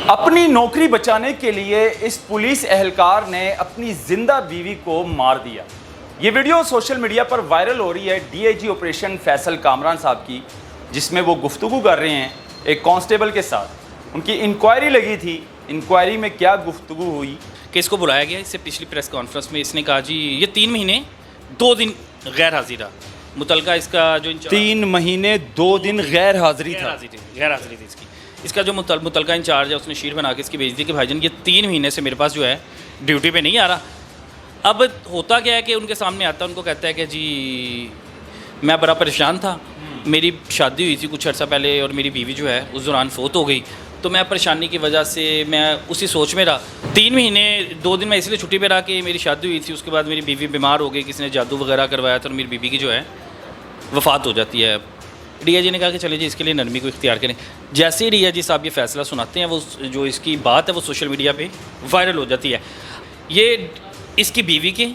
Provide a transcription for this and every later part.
अपनी नौकरी बचाने के लिए इस पुलिस एहलकार ने अपनी जिंदा बीवी को मार दिया। ये वीडियो सोशल मीडिया पर वायरल हो रही है डीआईजी ऑपरेशन फैसल कामरान साहब की, जिसमें वो गुफ्तगू कर रहे हैं एक कांस्टेबल के साथ। उनकी इंक्वायरी लगी थी। इंक्वायरी में क्या गुफ्तगू हुई कि इसको बुलाया गया। इससे पिछली प्रेस कॉन्फ्रेंस में इसने कहा जी ये 3 महीने 2 दिन गैर हाजिर रहा। मुतलका इसका जो 3 महीने 2 दिन गैर हाजिरी थी इसका जो मुतलका इंचार्ज है उसने शीट बना के इसकी भेज दी कि भाईजान ये 3 महीने से मेरे पास जो है ड्यूटी पे नहीं आ रहा। अब होता क्या है कि उनके सामने आता है, उनको कहता है कि जी मैं बड़ा परेशान था, मेरी शादी हुई थी कुछ अर्सा पहले और मेरी बीवी जो है उस दौरान फोत हो गई, तो मैं परेशानी की वजह से मैं उसी सोच में रहा। 3 महीने 2 दिन मैं इसलिए छुट्टी पे रहा कि मेरी शादी हुई थी, उसके बाद मेरी बीवी बीमार हो गई, किसी ने जादू वगैरह करवाया था और मेरी बीवी की जो है वफ़ात हो जाती है। डीआईजी ने कहा कि चलिए जी इसके लिए नरमी को इख्तियार करें। जैसे ही डीआईजी साहब ये फैसला सुनाते हैं, वो जो इसकी बात है वो सोशल मीडिया पे वायरल हो जाती है। ये इसकी बीवी के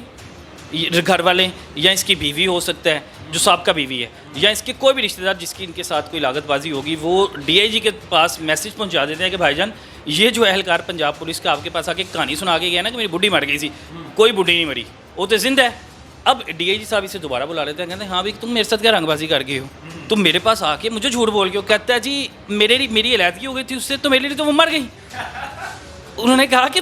घर वाले या इसकी बीवी हो सकता है जो साहब बीवी है, या इसके कोई भी रिश्तेदार जिसकी इनके साथ कोई लागतबाजी होगी, वो डीआईजी के पास मैसेज पहुंचा देते हैं कि भाईजान ये जो एहलकार पंजाब पुलिस का आपके पास आके कहानी सुना के गया ना कि मेरी बुढ़ी मर गई थी, कोई बुढ़ी नहीं मरी, वो तो जिंदा है। अब डीआईजी साहब इसे दोबारा बुला लेते हैं, कहते हैं हाँ भाई तुम मेरे साथ क्या रंगबाजी कर गए हो, तुम मेरे पास आके मुझे झूठ बोल के हो। कहता है जी मेरी अलहदगी हो गई थी उससे, तो मेरे लिए तो वो मर गई। उन्होंने कहा कि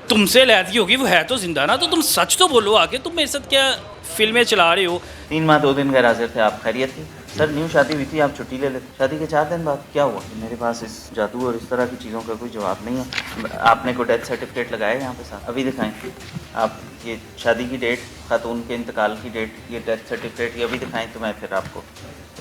तुमसे अलहदगी होगी, वो है तो जिंदा ना, तो तुम सच तो बोलो आके, तुम मेरे साथ क्या फिल्में चला रहे हो। 3 माह 2 दिन गैर हाजिर थे आप, खैरियत थी? सर न्यू शादी हुई थी, आप छुट्टी ले लेते। शादी के 4 दिन बाद क्या हुआ? मेरे पास इस जादू और इस तरह की चीज़ों का कोई जवाब नहीं है। आपने कोई डेथ सर्टिफिकेट लगाया यहाँ पे साथ? अभी दिखाएं आप, ये शादी की डेट, खातून के इंतकाल की डेट, ये डेथ सर्टिफिकेट, ये अभी दिखाएं तो मैं फिर आपको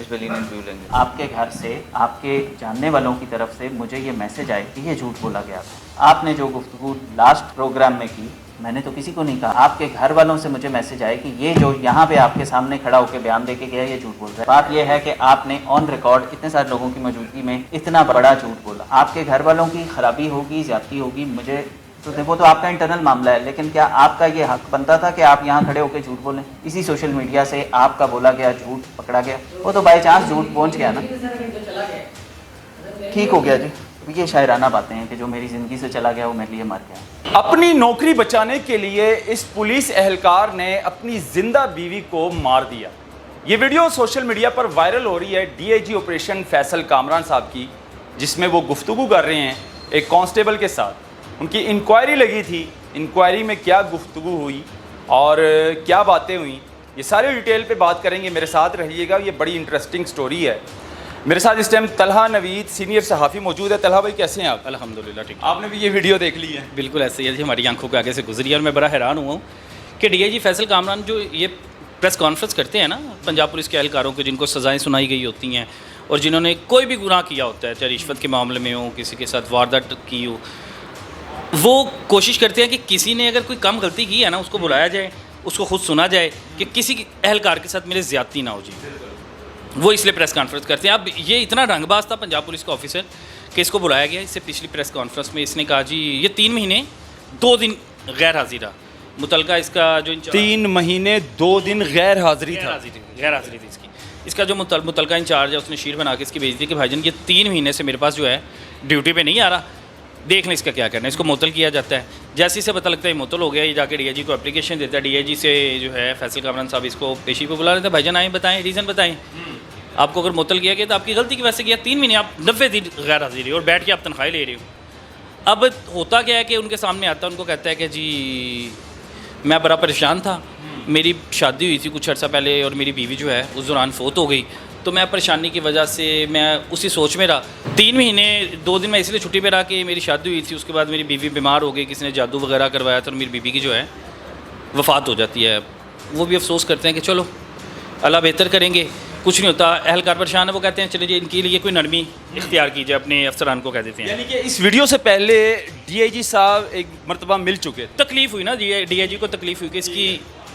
इस पर लीन इंटरव्यू लेंगे। आपके घर से, आपके जानने वालों की तरफ से मुझे ये मैसेज आए कि ये झूठ बोला गया था। आपने जो गुफ्तगू लास्ट प्रोग्राम में की, मैंने तो किसी को नहीं कहा, आपके घर वालों से मुझे मैसेज आए कि ये जो यहाँ पे आपके सामने खड़ा होकर बयान दे के गया ये झूठ बोल रहा है। बात ये है कि आपने ऑन रिकॉर्ड इतने सारे लोगों की मौजूदगी में इतना बड़ा झूठ बोला। आपके घर वालों की खराबी होगी, ज्यादती होगी, मुझे तो देखो तो आपका इंटरनल मामला है, लेकिन क्या आपका ये हक बनता था कि आप यहाँ खड़े होकर झूठ बोलें? इसी सोशल मीडिया से आपका बोला गया झूठ पकड़ा गया, वो तो बाई चांस झूठ पहुँच गया ना, ठीक हो गया जी। ये शायराना बातें हैं कि जो मेरी ज़िंदगी से चला गया वो मेरे लिए मर गया। अपनी नौकरी बचाने के लिए इस पुलिस एहलकार ने अपनी जिंदा बीवी को मार दिया। ये वीडियो सोशल मीडिया पर वायरल हो रही है डीआईजी ऑपरेशन फैसल कामरान साहब की, जिसमें वो गुफ्तगू कर रहे हैं एक कांस्टेबल के साथ। उनकी इंक्वायरी लगी थी। इंक्वायरी में क्या गुफ्तगू हुई और क्या बातें हुई, ये सारे डिटेल पे बात करेंगे। मेरे साथ रहिएगा, ये बड़ी इंटरेस्टिंग स्टोरी है। मेरे साथ इस टाइम तलहा नवीद सीनियर सहाफ़ी मौजूद है। तलहा भाई कैसे हैं आप? अल्हम्दुलिल्लाह ठीक। आपने भी ये वीडियो देख ली है? बिल्कुल ऐसे ही है जी, हमारी आंखों के आगे से गुजरी है और मैं बड़ा हैरान हुआ हूँ कि डीआईजी फैसल कामरान जो ये प्रेस कॉन्फ्रेंस करते हैं ना पंजाब पुलिस के एहलकारों को, जिनको सज़ाएँ सुनाई गई होती हैं और जिन्होंने कोई भी गुनाह किया होता है, चाहे रिश्वत के मामले में हो, किसी के साथ वारदात की हो, वो कोशिश करते हैं कि किसी ने अगर कोई कम गलती की है ना उसको बुलाया जाए, उसको खुद सुना जाए कि किसी एहलकार के साथ मेरे ज़्यादती ना हो जी। वो इसलिए प्रेस कॉन्फ्रेंस करते हैं। अब ये इतना रंगबाज था पंजाब पुलिस का ऑफिसर कि इसको बुलाया गया। इससे पिछली प्रेस कॉन्फ्रेंस में इसने कहा जी ये 3 महीने 2 दिन गैर हाजिर रहा। मुतलका इसका जो 3 महीने 2 दिन गैर हाजिरी थी इसका जो मुतलका इंचार्ज है उसने शीट बना के इसकी भेज दी कि भाईजान ये 3 महीने से मेरे पास जो है ड्यूटी पे नहीं आ रहा, देख लें इसका क्या करना है। इसको मुअत्तल किया जाता है। जैसे ही से पता लगता है मुअत्तल हो गया, ये जाके डीआईजी को एप्लीकेशन देता है। डीआईजी से जो है फैसल कामरान साहब इसको पेशी पे बुला लेते हैं, भाईजान आए बताएं, रीज़न बताएं, आपको अगर मुअत्तल किया गया तो आपकी गलती की वजह से किया, 3 महीने आप 90 दिन गैर हाजिरी और बैठ के आप तनख्वाही ले रहे हो। अब होता क्या है कि उनके सामने आता है, उनको कहता है कि जी मैं बड़ा परेशान था, मेरी शादी हुई थी कुछ अर्सा पहले और मेरी बीवी जो है उस दौरान फोत हो गई, तो मैं परेशानी की वजह से मैं उसी सोच में रहा। 3 महीने 2 दिन मैं इसलिए छुट्टी पे रहा कि मेरी शादी हुई थी, उसके बाद मेरी बीवी बीमार हो गई, किसी ने जादू वगैरह करवाया था और मेरी बीवी की जो है वफ़ात हो जाती है। वो भी अफसोस करते हैं कि चलो अल्लाह बेहतर करेंगे, कुछ नहीं होता। एहलकार परेशान है, वो कहते हैं चलिए जी इनके लिए कोई नरमी इख्तियार कीजिए, अपने अफसरान को कह देते हैं। यानी कि इस वीडियो से पहले डीआईजी साहब एक मरतबा मिल चुके, तकलीफ़ हुई ना डीआईजी को, तकलीफ़ हुई कि इसकी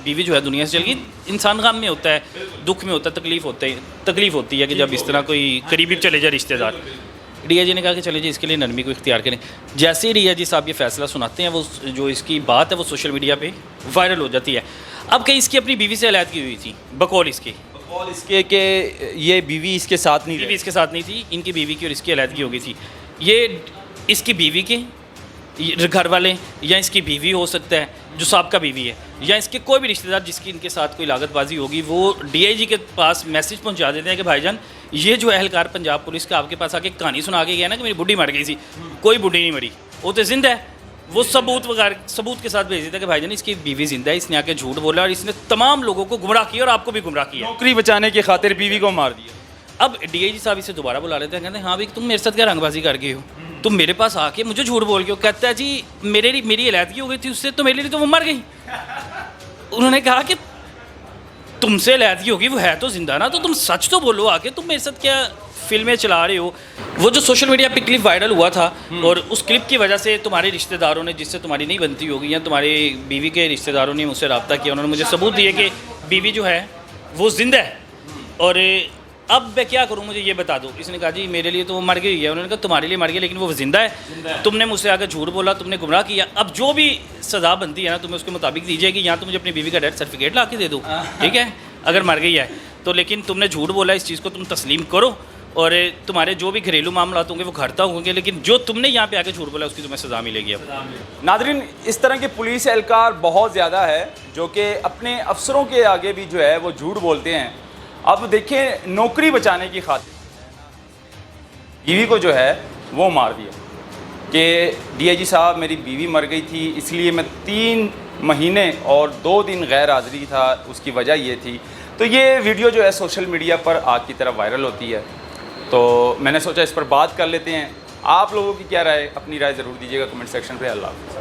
बीवी जो है दुनिया से चल गई। इंसान गम में होता है, दुख में होता है, तकलीफ़ होती है कि जब इस तरह कोई करीबी चले जाए रिश्तेदार। डीआईजी ने कहा कि चलिए जी इसके लिए नरमी को इख्तियार करें। जैसे ही डीआईजी साहब ये फैसला सुनाते हैं, वो जो इसकी बात है वो सोशल मीडिया पे वायरल हो जाती है। अब कहीं इसकी अपनी बीवी से अलहदगी हुई थी, बकौल इसके कि ये बीवी इसके साथ नहीं थी, इनकी बीवी की और इसकी अलहदगी हो गई थी। ये इसकी बीवी के घर वाले, या इसकी बीवी हो सकता है जो साहब बीवी है, या इसके कोई भी रिश्तेदार जिसकी इनके साथ कोई लागतबाजी होगी, वो डीआईजी के पास मैसेज पहुंचा देते हैं कि भाईजान ये जो एहलकार पंजाब पुलिस का आपके पास आके कहानी सुना के गया ना कि मेरी बुढ़ी मर गई थी, कोई बुढ़ी नहीं मरी, वो तो जिंदा है, वो सबूत के साथ भेज देता है कि भाईजान इसकी बीवी जिंदा है, इसने आके झूठ बोला और इसने तमाम लोगों को गुमराह किया और आपको भी गुमराह किया। नौकरी बचाने की खातिर बीवी को मार दिया। अब डीआईजी साहब इसे दोबारा बुला लेते हैं, कहते हैं हाँ भाई तुम मेरे साथ क्या रंगबाजी कर गए हो, तुम मेरे पास आके मुझे झूठ बोल के हो। कहता है जी मेरी अलहदगी हो गई थी उससे, तो मेरे लिए तो वो मर गई। उन्होंने कहा कि तुमसे अलहदगी होगी, वो है तो जिंदा ना, तो तुम सच तो बोलो आके, तुम मेरे साथ क्या फिल्में चला रहे हो। वो जो सोशल मीडिया पे क्लिप वायरल हुआ था और उस क्लिप की वजह से तुम्हारे रिश्तेदारों ने, जिससे तुम्हारी नहीं बनती होगी, या तुम्हारी बीवी के रिश्तेदारों ने मुझसे रब्ता किया, उन्होंने मुझे सबूत दिए कि बीवी जो है वो जिंदा है और अब मैं क्या करूँ, मुझे ये बता दो। इसने कहा जी मेरे लिए तो वो मर गई है। उन्होंने कहा तुम्हारे लिए मर गई लेकिन वो जिंदा है, तुमने मुझसे आकर झूठ बोला, तुमने गुमराह किया, अब जो भी सज़ा बनती है ना तुम्हें उसके मुताबिक दी जाएगी, यहाँ तो मुझे अपनी बीवी का डेथ सर्टिफिकेट ला के दे दो, ठीक है, अगर मर गई है तो, लेकिन तुमने झूठ बोला, इस चीज़ को तुम तस्लीम करो और तुम्हारे जो भी घरेलू मामला होंगे वो घरता होंगे, लेकिन जो तुमने यहाँ पे आके झूठ बोला उसकी तुम्हें सज़ा मिलेगी। अब नादरीन, इस तरह के पुलिस एहलकार बहुत ज़्यादा है जो कि अपने अफसरों के आगे भी जो है वो झूठ बोलते हैं। अब देखें, नौकरी बचाने की खातिर बीवी को जो है वो मार दिया कि डीआईजी साहब मेरी बीवी मर गई थी इसलिए मैं 3 महीने और 2 दिन गैर हाज़िरी था, उसकी वजह ये थी। तो ये वीडियो जो है सोशल मीडिया पर आग की तरह वायरल होती है, तो मैंने सोचा इस पर बात कर लेते हैं। आप लोगों की क्या राय, अपनी राय ज़रूर दीजिएगा कमेंट सेक्शन पे। अल्लाह हाफ़िज़।